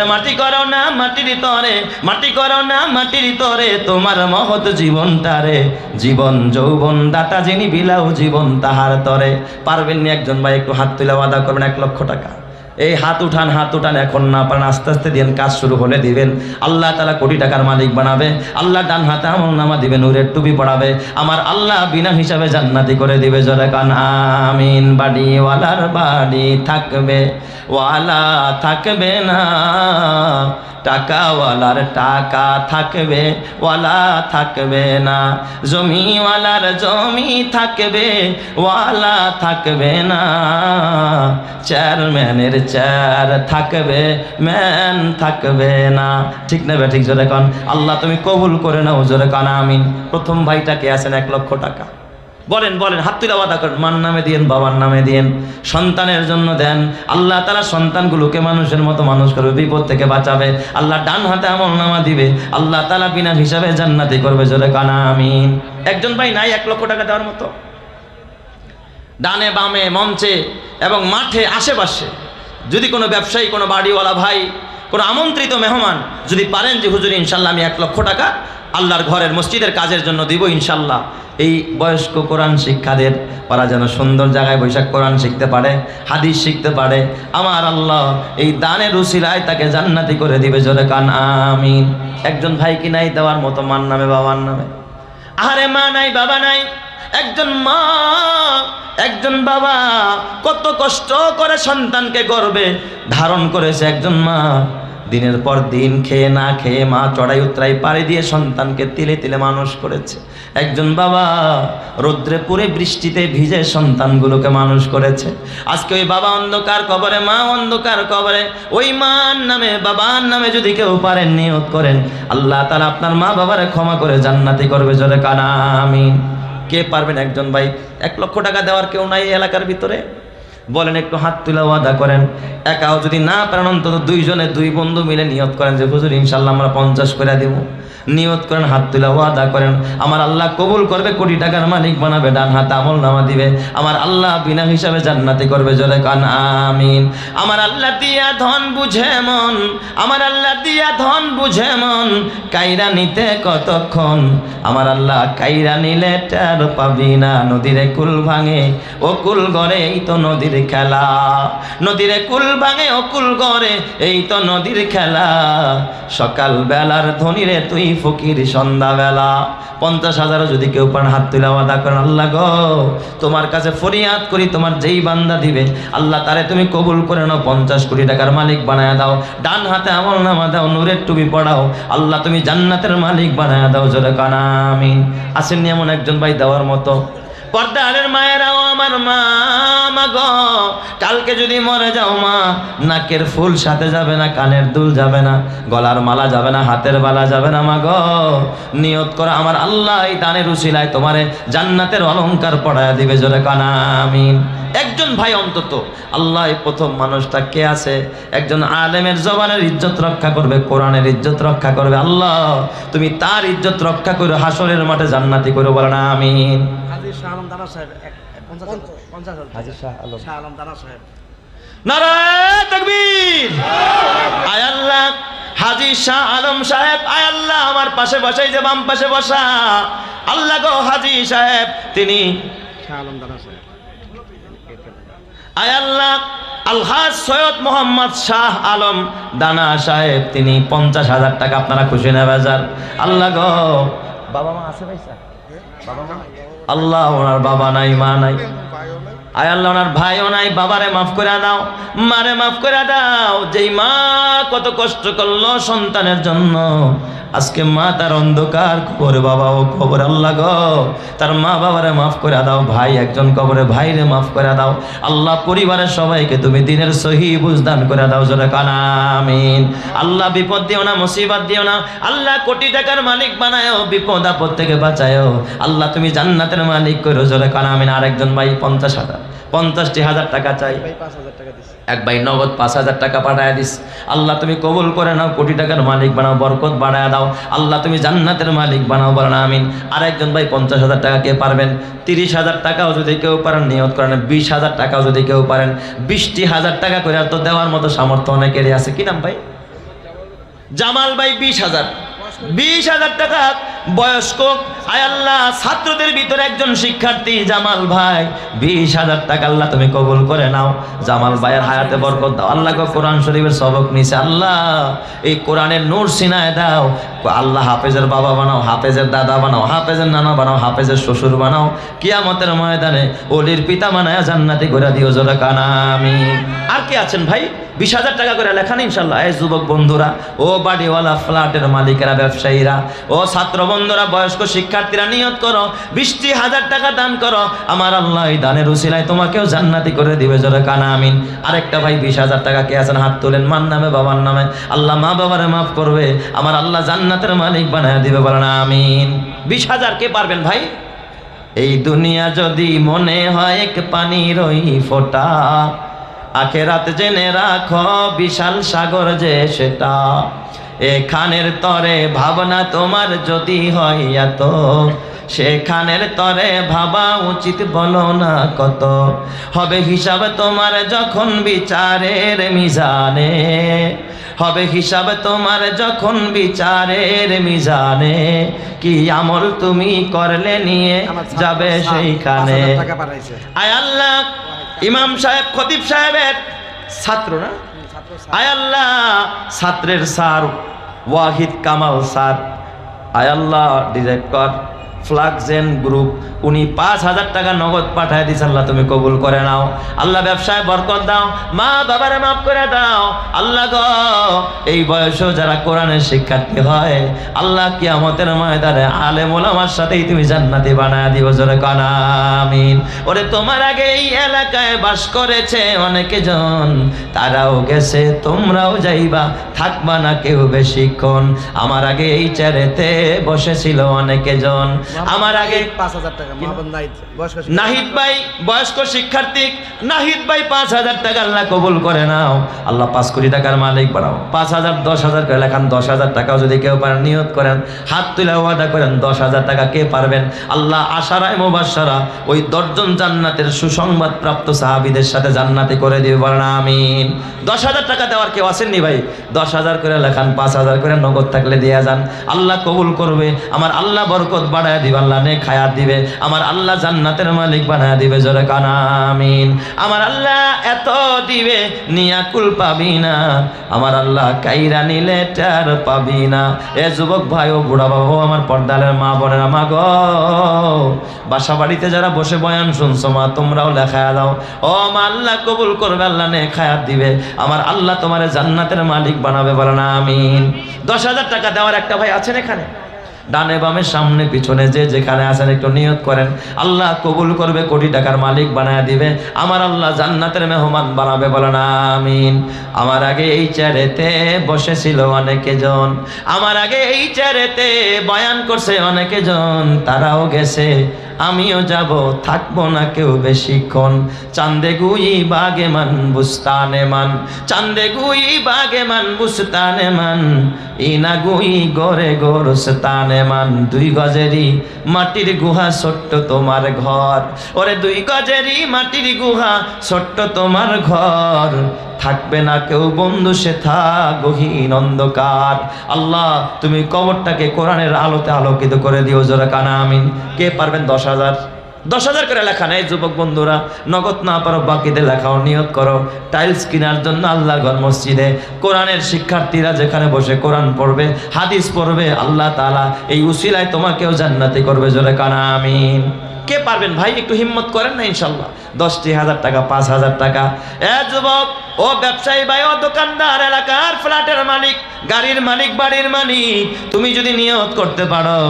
মাটি করো না মাটির তরে, মাটি করো না মাটির তরে তোমার মহৎ জীবনটারে। জীবন যৌবন দাতা যিনি বিলাও জীবন তাহার তরে। পারবেন না একজন ভাই একটু হাত তুলে ওয়াদা করবেন 1 লক্ষ টাকা। এই হাত উঠান এখন না পারেন আস্তে আস্তে দিন, কাজ শুরু হলে দিবেন। আল্লাহ তাআলা কোটি টাকার মালিক বানাবে। আল্লাহ ডান হাতে আমলনামা দিবে, নূরের টুপি পড়াবে। আমার আল্লাহ বিনা হিসাবে জান্নাতি করে দিবে। জোরে কান আমিন। বাড়িওয়ালার বাড়ি থাকবে, ওয়ালা থাকবে না। টাকাওয়ালার টাকা থাকবে, ওয়ালা থাকবে না। জমিওয়ালার জমি থাকবে, ওয়ালা থাকবে না। চেয়ারম্যানের চেয়ার থাকবে, ম্যান থাকবে না। ঠিক না ঠিক? জোরে কান আল্লাহ তুমি কবুল করে নাও। জোরে কান আমিন। প্রথম ভাইটাকে আছেন 1 লক্ষ টাকা। বলেন বলেন, হাত তুলে ওয়াদা করেন। মার নামে দিয়েন, বাবার নামে দিয়েন, সন্তানের জন্য দেন। আল্লাহ তাআলা সন্তানগুলোকে মানুষের মতো মানুষ করবে, বিপদ থেকে বাঁচাবে। আল্লাহ ডান হাতে আমলনামা দিবে। আল্লাহ তাআলা বিনা হিসাবে জান্নাতি করবে। জোরে কান আমিন। একজন ভাই নাই 1 লক্ষ টাকা দেওয়ার মতো? ডানে বামে, মঞ্চে এবং মাঠে আশেপাশে যদি কোনো ব্যবসায়ী, কোনো বাড়িওয়ালা ভাই, কোনো আমন্ত্রিত মেহমান যদি পারেন যে হুজুর ইনশাল্লাহ আমি 1 লক্ষ টাকা আল্লাহর ঘরের মসজিদের কাজের জন্য দিব ইনশাল্লাহ, এই বয়স্ক কোরআন শিক্ষাদের ওরা যেন সুন্দর জায়গায় বৈশাখ কোরআন শিখতে পারে, হাদিস শিখতে পারে, আমার আল্লাহ এই দানের উসিলায় তাকে জান্নাতি করে দিবে। জোরে কান আমিন। একজন ভাই কি নাই দেওয়ার মতো? মার নামে, বাবার নামে? আরে মা নাই, বাবা নাই। একজন মা, একজন বাবা কত কষ্ট করে সন্তানকে গর্ভে ধারণ করেছে। একজন মা দিনের পর দিন খেয়ে না খেয়ে মা চড়াই উতরাই পাড়ি দিয়ে সন্তানকে তিলে তিলে মানুষ করেছে। একজন বাবা রৌদ্রে পুরে বৃষ্টিতে ভিজে সন্তানগুলোকে মানুষ করেছে। আজকে ওই বাবা অন্ধকার কবরে, মা অন্ধকার কবরে। ওই মার নামে, বাবার নামে যদি কেউ পারেন নিয়ত করেন, আল্লাহ তাআলা আপনার মা বাবারে ক্ষমা করে জান্নাতি করবে। জোরে কান আমিন। কে পারবেন? একজন ভাই। 1 লক্ষ টাকা দেওয়ার কেউ নাই এই এলাকার ভিতরে? বলেন একটু হাত তুলে ওয়াদা করেন। একাও যদি না পারেন অন্তত 2 জনে 2 বন্ধু মিলে নিয়ত করেন যে হুজুর ইনশাল্লাহ আমরা 50 করে দেব। নিয়ত করেন, হাত তুলে ওয়াদা করেন। আমার আল্লাহ কবুল করবে, কোটি টাকার মালিক বানাবে, ডান হাতে আমলনামা দিবে। আমার আল্লাহ বিনা হিসাবে জান্নাতি করবে। জোরে কান আমিন। আমার আল্লাহ দিয়া ধন বুঝে মন, আমার আল্লাহ দিয়া ধন বুঝে মন, কাইরা নিতে কতক্ষণ। আমার আল্লাহ কাইরা নিলে টের পাবি না। নদীরে কুল ভাঙে ও কুল গড়ে, এই তো নদীর খেলা। নদীরে কুল ভাঙে ও কুল গড়ে, এই তো নদীর খেলা। সকাল বেলার ধনীরে তুই ফকির সন্ধ্যাবেলা। 50,000 যদি কেউ পান হাত তুলে ওয়াদা করেন, আল্লাহ গো তোমার কাছে ফরিয়াদ করি, তোমার যেই বান্দা দিবে আল্লাহ তারে তুমি কবুল করে নাও, 50 কোটি টাকার মালিক বানায় দাও। ডান হাতে আমলনামা দাও, নূরের টুপি পড়াও, আল্লাহ তুমি জান্নাতের মালিক বানায় দাও। জোরে কান আমিন। আসেননি এমন একজন ভাই দেওয়ার মতো? পর্দারের মায়েরাও আমার মা, মা গো কালকে যদি মরে যাও মা, নাকের ফুল সাথে যাবে না, কানের দুল যাবে না, গলার মালা যাবে না, হাতের বালা যাবে না। মা গো নিয়ত করো আমার আল্লাহ এই দানের উসিলায় তোমারে জান্নাতের অলংকার পড়ায়া দিবে। জোরে কান আমিন। একজন ভাই অন্তত। আল্লাহ এই প্রথম মানুষটা কে আছে? একজন আলেমের জবানের ইজ্জত রক্ষা করবে, কোরআনের ইজ্জত রক্ষা করবে। আল্লাহ তুমি তার ইজ্জত রক্ষা করো, হাসরের মাঠে জান্নাতি করো। বলেন আমিন। হাজী শাহ আলম দানা সাহেব 50,000। হাজী শাহ আলম দানা সাহেব। নারায়ে তাকবীর। আয় আল্লাহ হাজী শাহ আলম সাহেব, আয় আল্লাহ আমার পাশে বসাই যে বাম পাশে বসা, আল্লাহ গো হাজী সাহেব তিনি শাহ আলম দানা সাহেব। আয় আল্লাহ আলহাজ সৈয়দ মোহাম্মদ শাহ আলম দানা সাহেব তিনি 50,000 টাকা। আপনারা খুশি না বেজার? আল্লাহ গো বাবা মা আছে ভাই? বাবা মা? আল্লাহ ওনার বাবা নাই, মা নাই। আয় আল্লাহ ওনার ভাইও নাই, বাবারে মাফ করে দাও, মারে মাফ করে দাও। যেই মা কত কষ্ট করলো সন্তানের জন্য, আজকে মা তার অন্ধকার কবরে, বাবা ও কবরে। আল্লাহ গো তার মা বাবারে মাফ করে দাও, ভাই একজন কবরে, ভাইরে মাফ করে দাও। আল্লাহ পরিবারের সবাইকে তুমি দিনের সহি বুঝদান করে দাও। জোরে কান আমিন। আল্লাহ বিপদ দিও না, মুসিবত দিও না। আল্লাহ কোটি টাকার মালিক বানায়ও, বিপদ আপদ থেকে বাঁচায়ও। আল্লাহ তুমি জান্নাতের মালিক করো। জোরে কান আমিন। আরেকজন ভাই 50,000 টাকা চাই। এক ভাই নগদ 5,000 টাকা পাঠায় দিস। আল্লাহ তুমি কবুল করে নাও, কোটি টাকার মালিক বানাও, বরকত বাড়ায় দাও। আল্লাহ তুমি জান্নাতের মালিক বানাও। বলেন আমিন। আরেকজন ভাই 50,000 টাকা কে পারবেন? 30,000 টাকাও যদি কেউ পারেন নিয়ত করেন, 20,000 টাকাও যদি কেউ পারেন, 20,000 টাকা করে তো দেওয়ার মতো সামর্থ্য অনেকেরই আছে। কি নাম ভাই? জামাল ভাই 20,000, 20,000 টাকা বয়স্ক। আয় আল্লাহ, ছাত্রদের ভিতরে একজন শিক্ষার্থী জামাল ভাই, 20,000 টাকা আল্লাহ তুমি কবুল করে নাও। জামাল ভাইয়ের হায়াতে বরকত দাও আল্লাহ। কোরআন শরীফের সবক নিছে আল্লাহ, এই কোরআনের নূর সিনায় দাও আল্লাহ। হাফেজের বাবা বানাও, হাফেজের দাদা বানাও, হাফেজের নানা বানাও, হাফেজের শ্বশুর বানাও। কিয়ামতের ময়দানে ওলির পিতা বানায়া জান্নাতি করে দিও জোরে কানা আমিন। আর কে আছেন ভাই? 20,000 টাকা করে লেখান ইনশাল্লাহ। এই যুবক বন্ধুরা, ও বাড়িওয়ালা, ফ্ল্যাটের মালিকেরা, ব্যবসায়ীরা, ও ছাত্র বন্ধুরা, বয়স্ক শিক্ষার্থীরা নিয়ত করো 20,000 টাকা দান করো। আমার আল্লাহ এই দানের উসিলায় তোমাকেও জান্নাতি করে দিবে জোরে কানা আমিন। আরেকটা ভাই 20,000 টাকা কে আছেন? হাত তোলেন। মার নামে, বাবার নামে, আল্লাহ মা বাবারে মাফ করবে, আমার আল্লাহ জান্নাতের মালিক বানায় দিবে বলেন আমিন। 20,000 কে পারবেন ভাই? এই দুনিয়া যদি মনে হয় এক পানির ওই ফোঁটা, আখেরাত জেনে রাখো বিশাল সাগর যে সেটা। এখানের তরে ভাবনা তোমার যদি হয় এত, সেখানের তরে ভাবা উচিত বলো না কত। হবে হিসাব তোমার যখন বিচারের মিজানে, হবে হিসাব তোমার যখন বিচারের মিজানে। কি আমল তুমি করলে নিয়ে যাবে সেইখানে। আয় আল্লাহ, ইমাম সাহেব, খতিব সাহেবের ছাত্র না? আয় আল্লাহ, ছাত্রের স্যার ওয়াহিদ কামাল স্যার, আয় আল্লাহ ডিরেক্টর ফ্লাক্সেন গ্রুপ, উনি 5,000 টাকা নগদ পাঠায় দিয়েছেন আল্লাহ তুমি কবুল করে নাও। আল্লাহ ব্যবসায় বরকত দাও, মা বাবারে মাফ করে দাও আল্লাহ গো। এই বয়সেও যারা কোরআনের শিক্ষার্থী হয় আল্লাহ কিয়ামতের ময়দানে আলেম ওলামার সাথেই তুমি জান্নাতি বানায় দিও জোরে কানা আমিন। ওরে তোমার আগে এই এলাকায় বাস করেছে অনেকে জন, তারাও গেছে তোমরাও যাইবা, থাকবা না কেউ বেশিক্ষণ। আমার আগে এই চেয়ারেতে বসেছিল অনেকে জন, আমার আগে 5,000 টাকা নাহিদ ভাই বয়স্ক শিক্ষার্থী, নাহিদ ভাই 5,000 টাকা আল্লাহ কবুল করে নাও। আল্লাহ 5 কোটি টাকার মালিক বানাও। 5,000 10,000 করে লেখান। 10,000 টাকাও যদি কেউ পারেন নিয়ত করেন, হাত তুলে ওয়াদা করেন 10,000 টাকা কে পারবেন আল্লাহ আশারায় মুবাশশারা ওই 10 জন জান্নাতের সুসংবাদ প্রাপ্ত সাহাবীদের সাথে জান্নাতি করে দিবে বলেন আমিন। 10,000 টাকা দেওয়ার কেউ আসেননি ভাই? 10,000 করে লেখান, 5,000 করে নগদ থাকলে দিয়ে যান, আল্লাহ কবুল করবে। আমার আল্লাহ বরকত বাড়ায় দিবে, আল্লাহ নেক হায়াত দিবে, আমার আল্লাহ জান্নাতের মালিক বানায় দিবে জোরে কানা আমিন। আমার আল্লাহ এত দিবে নিয়া কুল পাবি না, আমার আল্লাহ কাইরা নিলে টার পাবি না। এ যুবক ভাই ও বুড়া বাবা, আমার পর্দালের মা বোনেরা, মা গো বাসা বাড়িতে যারা বসে বয়ান শুনছো মা, তোমরাও লেখায়া দাও। ও মা, আল্লাহ কবুল করবে, আল্লাহ নেক হায়াত দিবে, আমার আল্লাহ তোমার জান্নাতের মালিক বানাবে বলেন আমিন। 10,000 টাকা দেওয়ার একটা ভাই আছেন এখানে? ডানে বামে সামনে পিছনে যে যেখানে আছেন একটু নিয়ত করেন, আল্লাহ কবুল করবে, কোটি টাকার মালিক বানায় দিবে, আমার আল্লাহ জান্নাতের মেহমান বানাবে বলেন আমিন। আমার আগে এই চেয়ারেতে বসেছিল অনেকে জন, আমার আগে এই চেয়ারেতে বয়ান করছে অনেকে জন, তারাও গেছে, আমিও যাব, থাকবো না কেউ বেশিক্ষণ। চান্দে গুই বাগে মান বুস্তানে মান, চান্দে গুই বাগে মান বুস্তানে মান, ইনা গুই গরে গোরস্তানে মান। 2 গজেরই মাটির গুহা ছোট্ট তোমার ঘর, ওরে 2 গজেরই মাটির গুহা ছোট্ট তোমার ঘর, থাকবে না কেউ বন্ধু সে থাক গহীন অন্ধকার। আল্লাহ তুমি কবরটাকে কোরআনের আলোতে আলোকিত করে দিও জোরে কানা আমিন। কে পারবেন? 10,000 10,000 করে লেখা নেই যুবক বন্ধুরা, নগদ না পারো বাকিতে লেখাও, নিয়ত করো টাইলস কেনার জন্য আল্লাহর ঘর মসজিদে কোরআনের শিক্ষার্থীরা যেখানে বসে কোরআন পড়বে, হাদিস পড়বে, আল্লাহ তাআলা এই উসিলায় তোমাকেও জান্নাতি করবে জোরে কানা আমিন। কে পারবেন ভাই? একটু হিম্মত করেন না ইনশাল্লাহ। 10,000 টাকা, 5,000 টাকা। এ যুবক, ও ব্যবসায়ী ভাই, ও দোকানদার, এলাকার ফ্ল্যাটের মালিক, গাড়ির মালিক, বাড়ির মালিক, তুমি যদি নিয়ত করতে পারো